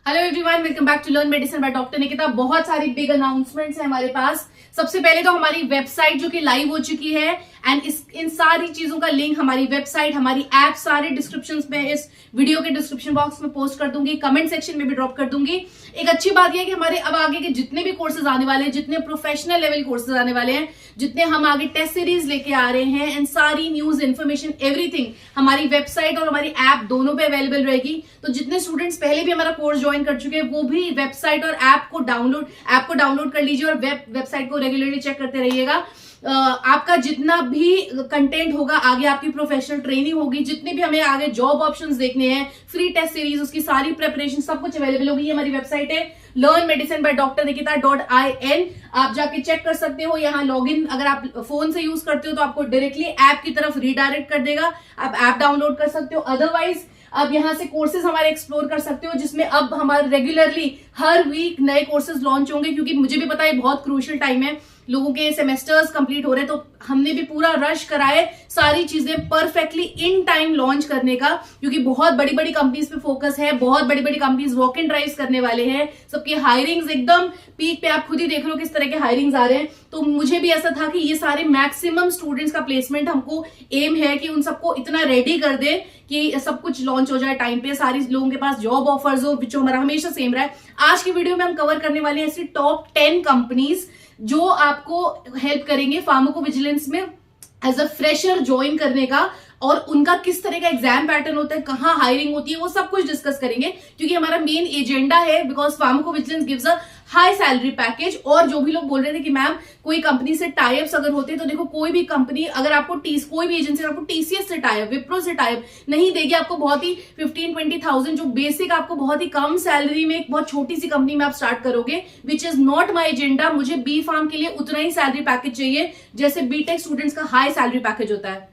Hello everyone, welcome back to learn medicine by doctor Nikita. बहुत सारी big announcements हैं हमारे पास। सबसे पहले तो हमारी वेबसाइट जो कि लाइव हो चुकी है एंड इन सारी चीजों का लिंक हमारी वेबसाइट, हमारी ऐप सारे डिस्क्रिप्शन में, इस वीडियो के डिस्क्रिप्शन बॉक्स में पोस्ट कर दूंगी, कमेंट सेक्शन में भी ड्रॉप कर दूंगी। एक अच्छी बात यह है कि हमारे अब आगे के जितने भी कोर्सेज आने वाले हैं, जितने प्रोफेशनल लेवल कोर्सेज आने वाले हैं, जितने हम आगे टेस्ट सीरीज लेके आ रहे हैं एंड सारी न्यूज इन्फॉर्मेशन एवरीथिंग हमारी वेबसाइट और हमारी ऐप दोनों पे अवेलेबल रहेगी। तो जितने स्टूडेंट्स पहले भी हमारा कोर्स ज्वाइन कर चुके हैं वो भी वेबसाइट और ऐप को डाउनलोड कर लीजिए और वेबसाइट को रेगुलरली चेक करते रहिएगा। आपका जितना भी कंटेंट होगा, आगे आपकी प्रोफेशनल ट्रेनिंग होगी, जितने भी हमें आगे जॉब ऑप्शंस देखने हैं, फ्री टेस्ट सीरीज, उसकी सारी प्रिपरेशन सब कुछ अवेलेबल होगी। ये हमारी वेबसाइट है learnmedicinebyDrNikita.in। आप जाके चेक कर सकते हो। यहाँ लॉगिन अगर आप फोन से यूज करते हो तो आपको डायरेक्टली ऐप की तरफ रीडायरेक्ट कर देगा, आप ऐप डाउनलोड कर सकते हो। अदरवाइज आप यहाँ से कोर्सेज हमारे एक्सप्लोर कर सकते हो, जिसमें अब हमारे रेगुलरली हर वीक नए कोर्सेज लॉन्च होंगे, क्योंकि मुझे भी पता है बहुत क्रूशियल टाइम है, लोगों के सेमेस्टर्स कंप्लीट हो रहे हैं, तो हमने भी पूरा रश कराए सारी चीजें परफेक्टली इन टाइम लॉन्च करने का, क्योंकि बहुत बड़ी बड़ी कंपनीज पे फोकस है, बहुत बड़ी बड़ी कंपनीज वॉक इन ड्राइव्स करने वाले हैं, सबकी हायरिंग्स एकदम पीक पे, आप खुद ही देख रहे हो किस तरह के हायरिंग्स आ रहे हैं। तो मुझे भी ऐसा था कि ये सारे मैक्सिमम स्टूडेंट्स का प्लेसमेंट, हमको एम है कि उन सबको इतना रेडी कर दे कि सब कुछ लॉन्च हो जाए टाइम पे, सारी लोगों के पास जॉब ऑफर्स हो, जो हमारा हमेशा सेम रहा है। आज की वीडियो में हम कवर करने वाले हैं ऐसी टॉप 10 कंपनीज जो आपको हेल्प करेंगे फार्माकोविजिलेंस में एज अ फ्रेशर ज्वाइन करने का, और उनका किस तरह का एग्जाम पैटर्न होता है, कहाँ हायरिंग होती है, वो सब कुछ डिस्कस करेंगे, क्योंकि हमारा मेन एजेंडा है। Because pharmacovigilance gives a high salary package. और जो भी लोग बोल रहे थे कि मैम कोई कंपनी से टाइप्स अगर होते हैं, तो देखो कोई भी कंपनी अगर आपको कोई भी एजेंसी आपको टीसीएस से टाइप, विप्रो से टाइप नहीं देगी, आपको बहुत ही 15-20,000 जो बेसिक आपको बहुत ही कम सैलरी में एक बहुत छोटी सी कंपनी में आप स्टार्ट करोगे, which is not my agenda. मुझे बी फार्म के लिए उतना ही सैलरी पैकेज चाहिए जैसे बीटेक स्टूडेंट्स का हाई सैलरी पैकेज होता है,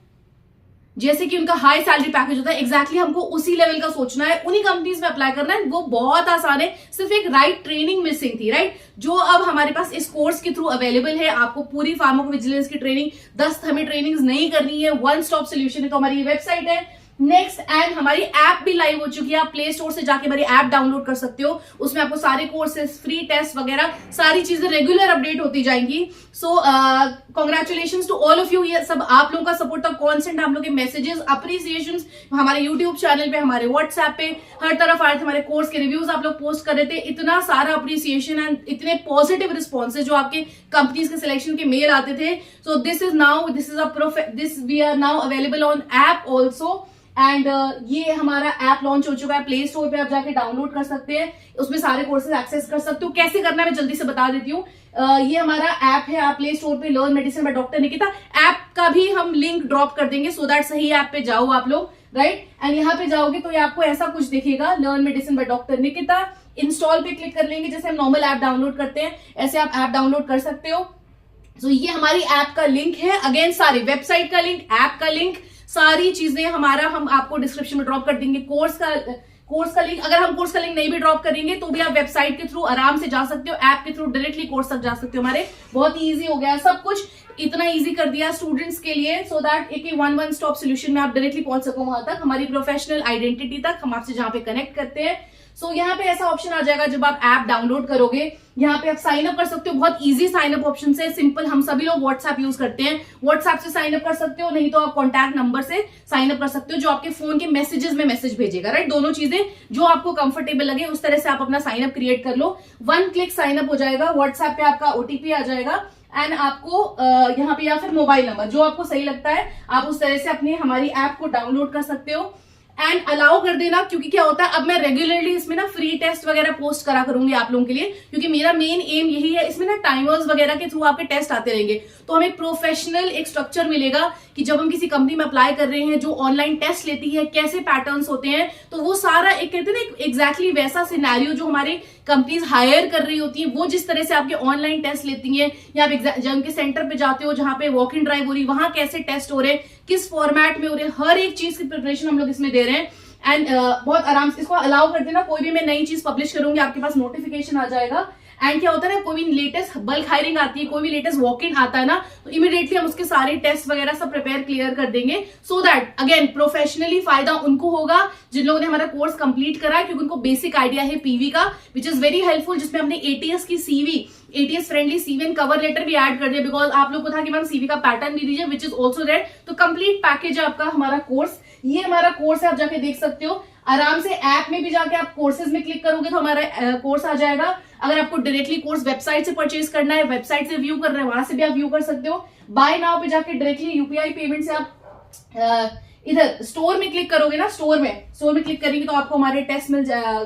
जैसे कि उनका हाई सैलरी पैकेज होता है। एग्जैक्टली हमको उसी लेवल का सोचना है, उन्हीं कंपनीज में अप्लाई करना है। वो बहुत आसान है, सिर्फ एक राइट ट्रेनिंग मिसिंग थी, राइट, जो अब हमारे पास इस कोर्स के थ्रू अवेलेबल है। आपको पूरी फार्माकोविजिलेंस की ट्रेनिंग, 10 हमें ट्रेनिंग्स नहीं करनी है, वन स्टॉप सोल्यूशन है। तो हमारी ये वेबसाइट है नेक्स्ट, एंड हमारी ऐप भी लाइव हो चुकी है। आप प्ले स्टोर से जाके हमारी ऐप डाउनलोड कर सकते हो, उसमें आपको सारे कोर्सेज, फ्री टेस्ट वगैरह सारी चीजें रेगुलर अपडेट होती जाएंगी। So congratulations to all of you. ये सब आप लोगों का सपोर्ट था, कॉन्स्टेंट आप लोगों के मैसेजेस, अप्रिसिएशन हमारे यूट्यूब चैनल पे, हमारे व्हाट्सएप पे, हर तरफ आए थे। हमारे कोर्स के रिव्यूज आप लोग पोस्ट कर रहे थे, इतना सारा अप्रिसिएशन एंड इतने पॉजिटिव रिस्पॉन्सेज जो आपके कंपनीज के सिलेक्शन के मेल आते थे। So this we are now available on app also, and ये हमारा ऐप लॉन्च हो चुका है। प्ले स्टोर पे आप जाके डाउनलोड कर सकते हैं, उसमें सारे कोर्सेज एक्सेस कर सकते हो। कैसे करना है मैं जल्दी से बता देती हूँ। ये हमारा ऐप है, आप प्ले स्टोर पे learn medicine by doctor Nikita, app का भी हम लिंक ड्रॉप कर देंगे, सो दैट सही ऐप पे जाओ आप लोग, राइट। एंड यहाँ पे जाओगे तो ये आपको ऐसा कुछ दिखेगा, learn medicine by doctor Nikita. Install पे क्लिक कर लेंगे, जैसे हम नॉर्मल ऐप डाउनलोड करते हैं ऐसे आप ऐप डाउनलोड कर सकते हो। सो ये हमारी ऐप का लिंक है, अगेन सारी वेबसाइट का लिंक, ऐप का लिंक, सारी चीजें हम आपको डिस्क्रिप्शन में ड्रॉप कर देंगे। कोर्स का लिंक, अगर हम कोर्स का लिंक नहीं भी ड्रॉप करेंगे तो भी आप वेबसाइट के थ्रू आराम से जा सकते हो, ऐप के थ्रू डायरेक्टली कोर्स तक जा सकते हो। हमारे बहुत ही इजी हो गया, सब कुछ इतना इजी कर दिया स्टूडेंट्स के लिए, सो दैट एक वन स्टॉप सोल्यूशन में आप डायरेक्टली पहुंच सको वहां तक, हमारी प्रोफेशनल आइडेंटिटी तक, हम आपसे जहां पे कनेक्ट करते हैं। सो यहाँ पे ऐसा ऑप्शन आ जाएगा जब आप ऐप डाउनलोड करोगे, यहाँ पे आप साइन अप कर सकते हो। बहुत इजी साइन अप ऑप्शन है, सिंपल। हम सभी लोग व्हाट्सएप यूज करते हैं, व्हाट्सएप से साइन अप कर सकते हो, नहीं तो आप कॉन्टैक्ट नंबर से साइन अप कर सकते हो, जो आपके फोन के मैसेजेस में मैसेज भेजेगा, राइट। दोनों चीजें जो आपको कंफर्टेबल लगे उस तरह से आप अपना साइन अप क्रिएट कर लो। 1 क्लिक साइन अप हो जाएगा, व्हाट्सएप पे आपका ओटीपी आ जाएगा, एंड आपको यहाँ पे या फिर मोबाइल नंबर जो आपको सही लगता है आप उस तरह से अपनी हमारी ऐप को डाउनलोड कर सकते हो एंड अलाउ कर देना। क्योंकि क्या होता है, अब मैं रेगुलरली इसमें ना फ्री टेस्ट वगैरह पोस्ट करा करूंगी आप लोगों के लिए, क्योंकि मेरा मेन एम यही है। इसमें ना टाइमर्स वगैरह के थ्रू आपके टेस्ट आते रहेंगे, तो हमें प्रोफेशनल एक स्ट्रक्चर मिलेगा कि जब हम किसी कंपनी में अप्लाई कर रहे हैं, जो ऑनलाइन टेस्ट लेती है, कैसे पैटर्न्स होते हैं, तो वो सारा एक कहते हैं ना एग्जैक्टली वैसा सिनेरियो जो हमारे कंपनीज हायर कर रही होती है, वो जिस तरह से आपके ऑनलाइन टेस्ट लेती हैं, या आप जब उनके सेंटर पे जाते हो जहां पे वॉक इन ड्राइव हो रही, वहां कैसे टेस्ट हो रहे हैं, किस फॉर्मेट में हो रहे हैं, हर एक चीज की प्रिपरेशन हम लोग इसमें दे रहे हैं। एंड बहुत आराम से इसको अलाउ कर देना। कोई भी मैं नई चीज पब्लिश करूंगी आपके पास नोटिफिकेशन आ जाएगा, एंड क्या होता है ना, कोई भी लेटेस्ट बल्क हायरिंग आती है, कोई भी लेटेस्ट वॉक इन आता है ना, तो इमीडिएटली हम उसके सारे टेस्ट वगैरह सब प्रिपेयर क्लियर कर देंगे, सो दैट अगेन प्रोफेशनली फायदा उनको होगा जिन लोगों ने हमारा कोर्स कंप्लीट करा है, क्योंकि उनको बेसिक आइडिया है पीवी का, विच इज वेरी हेल्पफुल, जिसमें हमने एटीएस की CV, ATS friendly CV and cover letter भी ऐड कर दिया, बिकॉज आप लोग को था कि मैम सीवी का पैटर्न भी दीजिए, विच इज ऑल्सो देयर। तो कंप्लीट पैकेज है आपका हमारा कोर्स। ये हमारा कोर्स है, आप जाके देख सकते हो आराम से। ऐप में भी जाके आप कोर्सेज में क्लिक करोगे तो हमारा कोर्स आ जाएगा। अगर आपको डायरेक्टली कोर्स वेबसाइट से परचेज करना है, वेबसाइट से व्यू करना है, वहां से भी आप व्यू कर सकते हो। बाय नाउ पे जाके डायरेक्टली यूपीआई पेमेंट से आप इधर स्टोर में क्लिक करोगे ना, स्टोर में क्लिक करेंगे तो आपको हमारे टेस्ट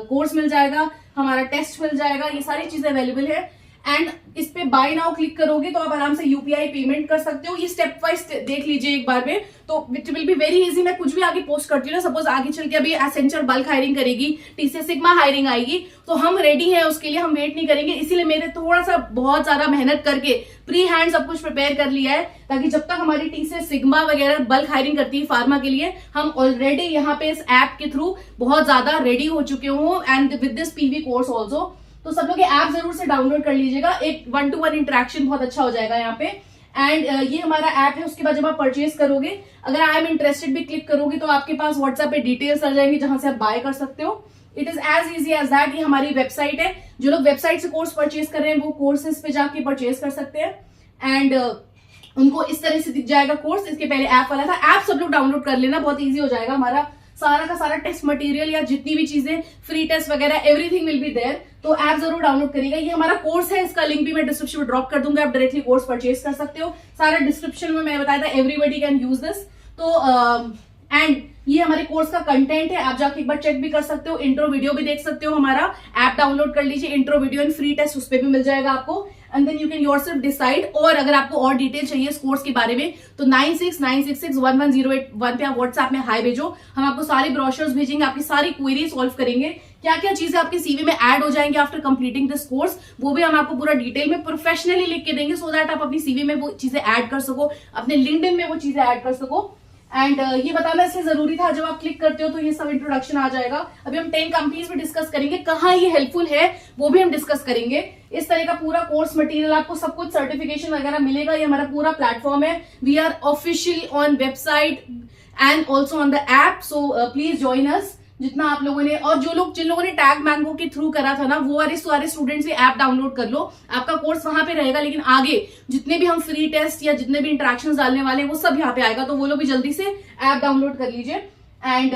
कोर्स मिल जाएगा, हमारा टेस्ट मिल जाएगा, ये सारी चीजें अवेलेबल है। एंड इस पे बाय नाउ क्लिक करोगे तो आप आराम से यूपीआई पेमेंट कर सकते हो। ये स्टेप वाइज देख लीजिए एक बार में, तो it will be very easy. मैं कुछ भी आगे पोस्ट करती हूँ ना, सपोज आगे चल के अभी एसेंशियल बल्क हायरिंग करेगी, टीसीएस सिग्मा हायरिंग आएगी, तो हम रेडी हैं उसके लिए, हम वेट नहीं करेंगे। इसीलिए मैंने थोड़ा सा बहुत ज्यादा मेहनत करके प्री हैंड सब कुछ प्रिपेयर कर लिया है, ताकि जब तक हमारी टीसीएस सिग्मा वगैरह बल्क हायरिंग करती है फार्मा के लिए, हम ऑलरेडी यहाँ पे इस ऐप के थ्रू बहुत ज्यादा रेडी हो चुके हो, and with this PV course also. तो सब लोग ये ऐप जरूर से डाउनलोड कर लीजिएगा, एक 1-to-1 इंटरेक्शन बहुत अच्छा हो जाएगा यहाँ पे। एंड ये हमारा ऐप है। उसके बाद जब आप परचेज करोगे, अगर आई एम इंटरेस्टेड भी क्लिक करोगे तो आपके पास व्हाट्सएप पे डिटेल्स आ जाएंगी जहां से आप बाय कर सकते हो। It is as easy as that. ये हमारी वेबसाइट है, जो लोग वेबसाइट से कोर्स परचेज कर रहे हैं वो कोर्सेज पे जाके परचेज कर सकते हैं, एंड उनको इस तरह से दिख जाएगा कोर्स। इसके पहले ऐप वाला था, ऐप सब लोग डाउनलोड कर लेना, बहुत ईजी हो जाएगा। हमारा सारा का सारा टेस्ट मटेरियल या जितनी भी चीजें, फ्री टेस्ट वगैरह, एवरीथिंग विल बी देयर। तो ऐप जरूर डाउनलोड करिएगा। ये हमारा कोर्स है, इसका लिंक भी मैं डिस्क्रिप्शन में ड्रॉप कर दूंगा, आप डायरेक्टली कोर्स परचेज कर सकते हो। सारा डिस्क्रिप्शन में मैं बताया था, एवरीबडी कैन यूज दिस। तो एंड ये हमारे कोर्स का कंटेंट है, आप जाके एक बार चेक भी कर सकते हो, इंट्रो वीडियो भी देख सकते हो। हमारा ऐप डाउनलोड कर लीजिए, intro video and free test उस पर भी मिल जाएगा आपको, and then you can yourself decide. और अगर आपको और डिटेल चाहिए इस कोर्स के बारे में तो 9696611081 पे आप व्हाट्सएप में हाई भेजो, हम आपको सारे ब्रोशर्स भेजेंगे, आपकी सारी क्वेरी सॉल्व करेंगे। क्या क्या चीजें आपके सीवी में ऐड हो जाएंगे आफ्टर कंप्लीटिंग दिस कोर्स, वो भी हम आपको पूरा डिटेल में प्रोफेशनली लिख के देंगे, सो दैट आप अपनी सीवी में वो चीजें ऐड कर सको, अपने लिंक्डइन में वो चीजें ऐड कर सको। एंड ये बताना इसलिए जरूरी था, जब आप क्लिक करते हो तो ये सब इंट्रोडक्शन आ जाएगा। अभी हम 10 कंपनीज में डिस्कस करेंगे, कहाँ ये हेल्पफुल है वो भी हम डिस्कस करेंगे। इस तरह का पूरा कोर्स मटेरियल, आपको सब कुछ सर्टिफिकेशन वगैरह मिलेगा। ये हमारा पूरा प्लेटफॉर्म है, we are official on website and also on the app, so please join us. जितना आप लोगों ने, और जिन लोगों ने टैग मैंगो के थ्रू करा था ना, वो वाले सारे स्टूडेंट्स भी ऐप डाउनलोड कर लो, आपका कोर्स वहां पे रहेगा, लेकिन आगे जितने भी हम फ्री टेस्ट या जितने भी इंटरेक्शंस डालने वाले हैं वो सब यहाँ पे आएगा, तो वो लोग भी जल्दी से ऐप डाउनलोड कर लीजिए। एंड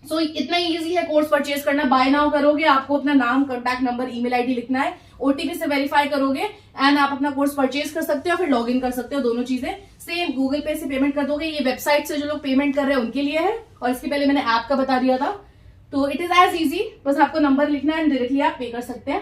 सो इतना इजी है कोर्स परचेज करना। बाय नाउ करोगे, आपको अपना नाम, कॉन्टैक्ट नंबर, ईमेल आईडी लिखना है, ओटीपी से वेरीफाई करोगे एंड आप अपना कोर्स परचेज कर सकते हो, फिर लॉग इन कर सकते हो। दोनों चीजें सेम, गूगल पे से पेमेंट कर दोगे। ये वेबसाइट से जो लोग पेमेंट कर रहे हैं उनके लिए है, और इसके पहले मैंने ऐप का बता दिया था। तो इट इज एज इजी, बस आपको नंबर लिखना है एंड डायरेक्टली आप पे कर सकते हैं।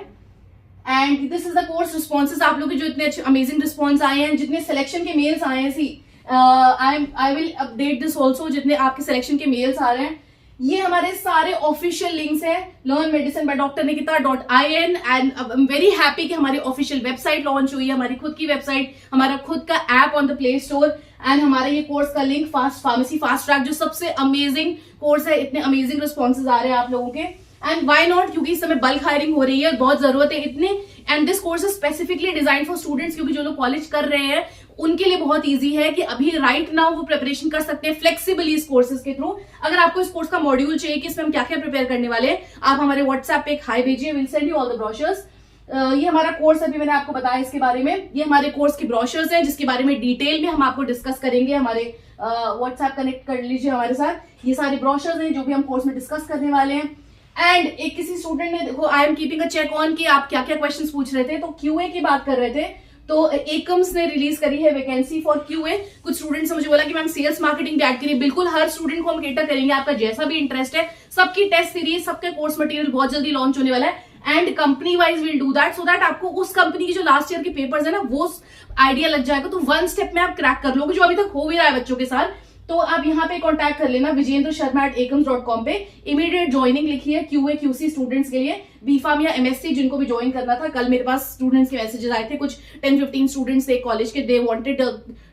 And this is the course responses. आप लोग के जो इतने अच्छे अमेजिंग रिस्पॉन्स आए हैं, जितने सिलेक्शन के मेल्स आए हैं, see I will update this also, जितने आपके सिलेक्शन के मेल्स आ रहे हैं, ये हमारे सारे ऑफिशियल लिंक्स हैं, learnmedicinebyDrNikita.in। And I am very happy कि हमारी ऑफिशियल वेबसाइट लॉन्च हुई है, हमारी खुद की वेबसाइट, हमारा खुद का app on the play store, and हमारे ये कोर्स का link, fast pharmacy fast track, जो सबसे अमेजिंग कोर्स है। इतने अमेजिंग रिस्पॉन्सेज आ रहे हैं आप लोगों के, एंड व्हाई नॉट, क्योंकि इस समय बल्क हायरिंग हो रही है, बहुत जरूरत है इतने। And this course is specifically design for students, क्योंकि जो लोग कॉलेज कर रहे हैं उनके लिए बहुत इजी है कि अभी राइट नाउ वो प्रिपरेशन कर सकते हैं फ्लेक्सिबली इस कोर्सेज के थ्रू। अगर आपको इस कोर्स का मॉड्यूल चाहिए कि इसमें हम क्या क्या प्रिपेयर करने वाले हैं, आप हमारे व्हाट्सएप पे एक हाई भेजिए, will send you all the brochures. ये हमारा कोर्स अभी मैंने आपको बताया इसके बारे में, ये हमारे कोर्स की ब्रोशर्स हैं, जिसके बारे में डिटेल में हम आपको डिस्कस करेंगे। हमारे व्हाट्सएप कनेक्ट कर लीजिए हमारे साथ, ये सारे ब्रोशर्स हैं जो भी हम कोर्स में डिस्कस करने वाले हैं। एंड एक किसी स्टूडेंट ने, देखो I am keeping a check on कि आप क्या क्या क्वेश्चंस पूछ रहे थे, तो क्यूए की बात कर रहे थे। तो एकम्स ने रिलीज करी है वैकेंसी फॉर क्यूए। कुछ स्टूडेंट्स ने मुझे बोला कि मैम सेल्स मार्केटिंग भी ऐड करिए। बिल्कुल, हर स्टूडेंट को हम केटर करेंगे, आपका जैसा भी इंटरेस्ट है। सबकी टेस्ट सीरीज, सबके कोर्स मटेरियल बहुत जल्दी लॉन्च होने वाला है, and company wise will do that, so that आपको उस कंपनी की जो लास्ट ईयर के पेपर्स है ना, वो आइडिया लग जाएगा, तो वन स्टेप में आप क्रैक कर लोगे, जो अभी तक हो भी रहा है बच्चों के साथ। तो आप यहाँ पे कांटेक्ट कर लेना vijendrasharma@akums.com पे। इमीडिएट ज्वाइनिंग लिखी है QA QC स्टूडेंट्स के लिए, B.Pharm या MSc जिनको भी ज्वाइन करना था। कल मेरे पास स्टूडेंट्स के मैसेजेस आए थे, कुछ 10-15 स्टूडेंट्स थे कॉलेज के, they wanted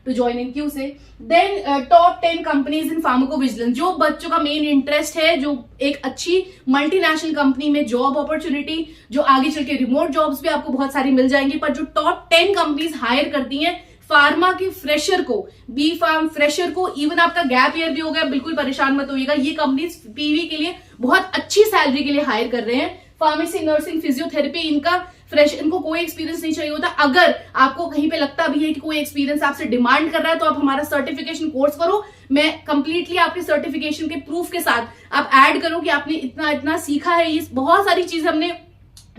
to join in Q से। Then top 10 companies in pharmacovigilance, जो बच्चों का मेन इंटरेस्ट है, जो एक अच्छी मल्टीनेशनल कंपनी में जॉब अपॉर्चुनिटी, जो आगे चल के रिमोट जॉब्स भी आपको बहुत सारी मिल जाएंगी, पर जो टॉप 10 कंपनीज हायर करती हैं फार्मा के फ्रेशर को, B.Pharm फ्रेशर को, इवन आपका गैप ईयर भी हो गया, बिल्कुल परेशान मत होइएगा, ये कंपनीज पीवी के लिए बहुत अच्छी सैलरी के लिए हायर कर रहे हैं। फार्मेसी, नर्सिंग, फिजियोथेरेपी, इनको कोई एक्सपीरियंस नहीं चाहिए होता। अगर आपको कहीं पे लगता भी है कि कोई एक्सपीरियंस आपसे डिमांड कर रहा है, तो आप हमारा सर्टिफिकेशन कोर्स करो। मैं कंप्लीटली आपके सर्टिफिकेशन के प्रूफ के साथ आप ऐड करो कि आपने इतना इतना सीखा है। ये बहुत सारी चीजें हमने,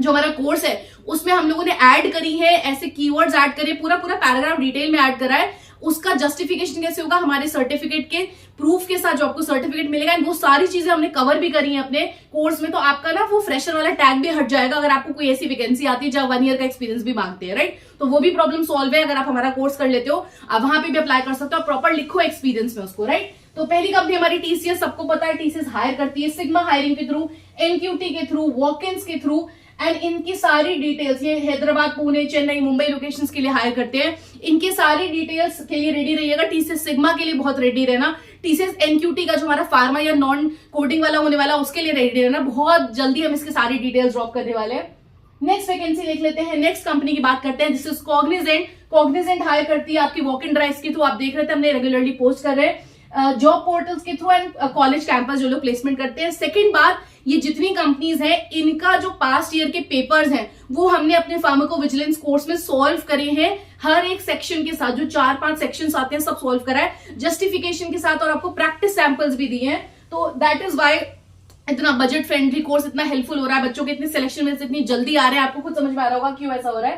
जो हमारा कोर्स है उसमें हम लोगों ने ऐड करी है, ऐसे कीवर्ड्स ऐड करे, पूरा पैराग्राफ डिटेल में ऐड करा है। उसका जस्टिफिकेशन कैसे होगा, हमारे सर्टिफिकेट के प्रूफ के साथ जो आपको सर्टिफिकेट मिलेगा, वो सारी चीजें हमने कवर भी करी है अपने कोर्स में। तो आपका ना वो फ्रेशर वाला टैग भी हट जाएगा अगर आपको कोई ऐसी वैकेंसी आती है जहां 1 ईयर का एक्सपीरियंस भी मांगते हैं, राइट। तो वो भी प्रॉब्लम सॉल्व है अगर आप हमारा कोर्स कर लेते हो, आप वहां पे भी अप्लाई कर सकते हो, प्रॉपर लिखो एक्सपीरियंस में उसको, राइट। तो पहली कंपनी हमारी TCS, सबको पता है TCS हायर करती है सिग्मा हायरिंग के थ्रू, NQT के थ्रू, वॉक-इन्स के थ्रू, एंड इनकी सारी डिटेल्स, ये हैदराबाद, पुणे, चेन्नई, मुंबई लोकेशंस के लिए हायर करते हैं। इनकी सारी डिटेल्स के लिए रेडी रहिएगा। TCS सिग्मा के लिए बहुत रेडी रहना। TCS NQT का जो हमारा फार्मा या नॉन कोडिंग वाला होने वाला, उसके लिए रेडी रहना। बहुत जल्दी हम इसकी सारी डिटेल्स ड्रॉप करने वाले हैं। नेक्स्ट वैकेंसी देख लेते हैं, नेक्स्ट कंपनी की बात करते हैं, this is Cognizant. Cognizant higher करती है आपकी वॉक इन ड्राइव्स के थ्रू, आप देख रहे थे हमने रेगुलरली पोस्ट कर रहे हैं जॉब पोर्टल्स के थ्रू एंड कॉलेज कैंपस जो लोग प्लेसमेंट करते हैं। सेकंड बात, ये जितनी कंपनीज हैं, इनका जो पास्ट ईयर के पेपर्स हैं वो हमने अपने फार्माकोविजिलेंस कोर्स में सॉल्व करे हैं, हर एक सेक्शन के साथ, जो 4-5 सेक्शंस आते हैं सब सॉल्व करा है जस्टिफिकेशन के साथ, और आपको प्रैक्टिस सैंपल्स भी दिए हैं। तो दैट इज वाई इतना बजट फ्रेंडली कोर्स इतना हेल्पफुल हो रहा है, बच्चों के इतने सिलेक्शन में इतनी जल्दी आ रहे हैं, आपको खुद समझ में आ रहा होगा क्यों ऐसा हो रहा है।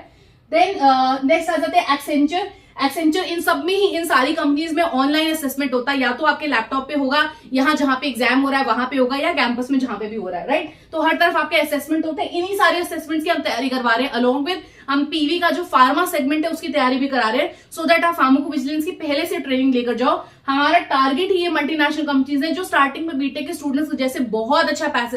देन नेक्स्ट आ जाते हैं एक्सेंचर। एक्सेंचर, इन सब में ही, इन सारी कंपनीज में ऑनलाइन असेसमेंट होता है, या तो आपके लैपटॉप पे होगा, यहाँ जहां पे एग्जाम हो रहा है वहां पे होगा, या कैंपस में जहां पे भी हो रहा है, राइट। तो हर तरफ आपके असेसमेंट होते हैं। इन्हीं सारे असेसमेंट्स की हम तैयारी करवा रहे हैं, अलॉन्ग विद हम पीवी का जो फार्मा सेगमेंट है उसकी तैयारी भी करा रहे हैं, सो दैट आप फार्माकोविजिलेंस की पहले से ट्रेनिंग लेकर जाओ। हमारा टारगेट ही ये मल्टीनेशनल कंपनीज है जो स्टार्टिंग में बीटेक के स्टूडेंट्स जैसे बहुत अच्छा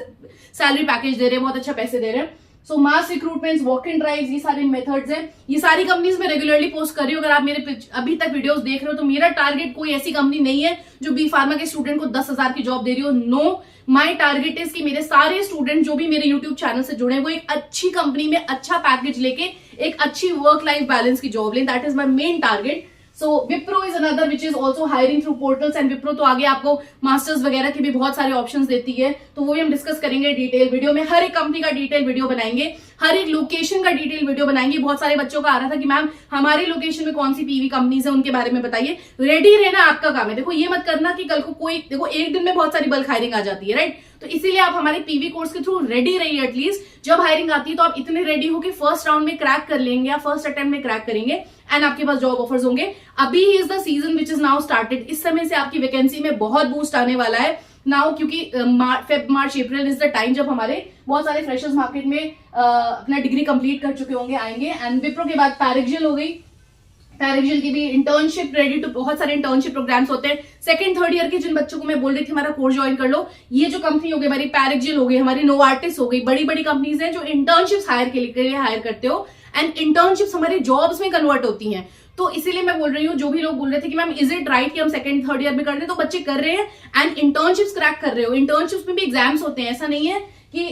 सैलरी पैकेज दे रहे हैं, बहुत अच्छा पैसे दे रहे हैं। सो मास रिक्रूटमेंट्स, वॉक इन ड्राइव्स, ये सारे मेथड्स हैं, ये सारी कंपनीज में रेगुलरली पोस्ट कर रही हूँ। अगर आप मेरे अभी तक वीडियोस देख रहे हो, तो मेरा टारगेट कोई ऐसी कंपनी नहीं है जो B.Pharma के स्टूडेंट को 10,000 की जॉब दे रही हो। नो, माई टारगेट इज कि मेरे सारे स्टूडेंट जो भी मेरे यूट्यूब चैनल से जुड़े हैं, वो एक अच्छी कंपनी में अच्छा पैकेज लेके एक अच्छी वर्क लाइफ बैलेंस की जॉब लें। That is my main target. So Wipro is another which is also hiring through portals, and Wipro तो आगे आपको मास्टर्स वगैरह की भी बहुत सारे ऑप्शंस देती है, तो वो भी हम डिस्कस करेंगे डिटेल वीडियो में। हर एक कंपनी का डिटेल वीडियो बनाएंगे, हर एक लोकेशन का डिटेल वीडियो बनाएंगे। बहुत सारे बच्चों का आ रहा था कि मैम हमारी लोकेशन में कौन सी पीवी कंपनीज है, उनके बारे में बताइए। रेडी रहना आपका काम है। देखो ये मत करना कि कल को कोई, देखो एक दिन में बहुत सारी बल्क हायरिंग आ जाती है, राइट। तो इसीलिए आप हमारे पीवी कोर्स के थ्रू रेडी रहिए। एटलीस्ट जब हायरिंग आती है तो आप इतने रेडी हो कि फर्स्ट राउंड में क्रैक कर लेंगे या फर्स्ट अटेम्प्ट में क्रैक करेंगे, एंड आपके पास जॉब ऑफर्स होंगे। अभी is the season which is now started. इस समय से आपकी वैकेंसी में बहुत बूस्ट आने वाला है नाउ, क्योंकि Feb, March, April is the time जब हमारे बहुत सारे फ्रेशर्स मार्केट में अपना डिग्री कंप्लीट कर चुके होंगे, आएंगे। एंड विप्रो के बाद पैरेक्जिल हो गई, पैरेक्जिल की भी इंटर्नशिप रेडी टू, बहुत सारे इंटर्नशिप प्रोग्राम्स होते हैं। सेकंड थर्ड ईयर के जिन बच्चों को मैं बोल रही थी हमारा कोर्स ज्वाइन कर लो, ये जो कंपनी हो गई हमारी पैरेक्जिल हो गई, हमारी नोवार्टिस हो गई, बड़ी बड़ी कंपनीज हैं जो इंटर्नशिप्स हायर के लिए हायर करते हो, एंड इंटर्नशिप्स हमारे जॉब्स में कन्वर्ट होती हैं। तो इसीलिए मैं बोल रही हूँ, जो भी लोग बोल रहे थे कि मैम इज इट राइट कि हम सेकंड थर्ड ईयर में कर रहे हैं, तो बच्चे कर रहे हैं एंड इंटर्नशिप्स क्रैक कर रहे हो। इंटर्नशिप्स में भी एग्जाम्स होते हैं, ऐसा नहीं है कि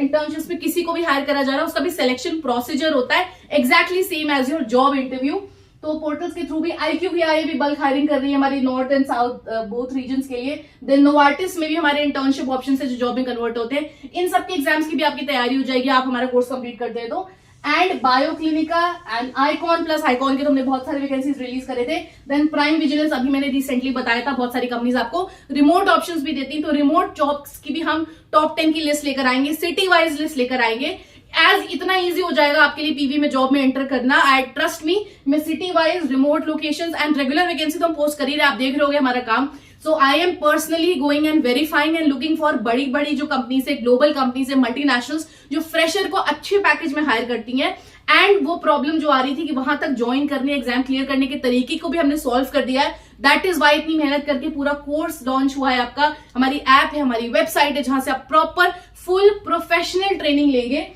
इंटर्नशिप्स में किसी को भी हायर करा जा रहा है, उसका भी सिलेक्शन प्रोसीजर होता है exactly same as your job interview. तो पोर्टल्स के थ्रू भी IQVIA भी बल्क हायरिंग कर रही है हमारी north and south both regions के लिए। देन नोवार्टिस में भी हमारे इंटर्नशिप ऑप्शन है जो जॉब में कन्वर्ट होते हैं। इन सबके एग्जाम्स की भी आपकी तैयारी हो जाएगी, आप हमारा कोर्स कंप्लीट करते हैं तो। And Bioclinica and ICON plus ICON के तो हमने बहुत सारे वैकेंसीज रिलीज करे थे। देन प्राइम विजिलेंस, अभी मैंने रिसेंटली बताया था, बहुत सारी कंपनीज आपको रिमोट ऑप्शंस भी देती हैं, तो रिमोट जॉब्स की भी हम टॉप 10 की लिस्ट लेकर आएंगे, सिटी वाइज लिस्ट लेकर आएंगे। एज इतना इजी हो जाएगा आपके लिए पीवी में जॉब में एंटर करना, आई ट्रस्ट मी। मैं city wise, remote locations and regular vacancy तो हम पोस्ट कर ही रहे, आप देख रहे होगे हमारा काम। So I am personally going and verifying and looking for बड़ी बड़ी जो कंपनीज है, ग्लोबल कंपनीज है, मल्टीनेशनल्स, जो फ्रेशर को अच्छे पैकेज में हायर करती हैं एंड वो प्रॉब्लम जो आ रही थी कि वहां तक ज्वाइन करने, एग्जाम क्लियर करने के तरीके को भी हमने सॉल्व कर दिया है। दैट इज वाई इतनी मेहनत करके पूरा कोर्स लॉन्च हुआ है आपका। हमारी ऐप है, हमारी वेबसाइट है, जहां से आप प्रॉपर फुल प्रोफेशनल ट्रेनिंग लेंगे।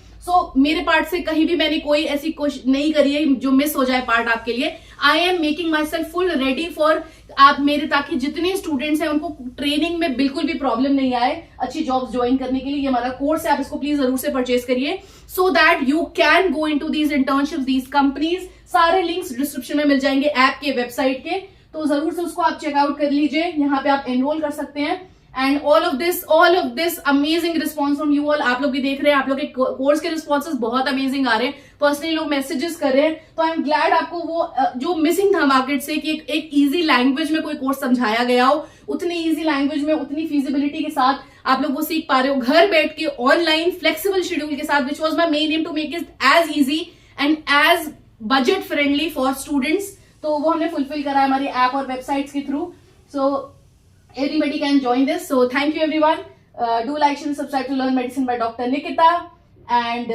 मेरे पार्ट से कहीं भी मैंने कोई ऐसी कोशिश नहीं करी है जो मिस हो जाए पार्ट आपके लिए। I am making my self full ready for आप मेरे, ताकि जितने स्टूडेंट्स हैं उनको ट्रेनिंग में बिल्कुल भी प्रॉब्लम नहीं आए अच्छी जॉब्स ज्वाइन करने के लिए। ये हमारा कोर्स है, आप इसको प्लीज जरूर से परचेज करिए so that you can go into these internships, these companies. सारे लिंक्स डिस्क्रिप्शन में मिल जाएंगे ऐप के, वेबसाइट के, तो जरूर से उसको आप चेकआउट कर लीजिए। यहाँ पे आप एनरोल कर सकते हैं। And all of this amazing response from you all. आप लोग भी देख रहे हैं, आप लोग के कोर्स के रिस्पॉन्सेस बहुत अमेजिंग आ रहे हैं। पर्सनली लोग मैसेजेस कर रहे हैं, तो आई एम ग्लैड आपको वो जो मिसिंग था मार्केट से कि एक इजी लैंग्वेज में कोई कोर्स समझाया गया हो, उतनी इजी लैंग्वेज में, उतनी फिजिबिलिटी के साथ आप लोग वो सीख पा रहे हो घर बैठ के, ऑनलाइन, फ्लेक्सिबल शेड्यूल के साथ, which was my main aim to make it as easy and as budget friendly for students. तो वो हमने फुलफिल करा है हमारी ऐप और वेबसाइट्स के through. So everybody can join this. So thank you everyone. Do like, share, subscribe to Learn Medicine by Dr. Nikita, and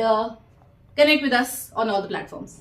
connect with us on all the platforms.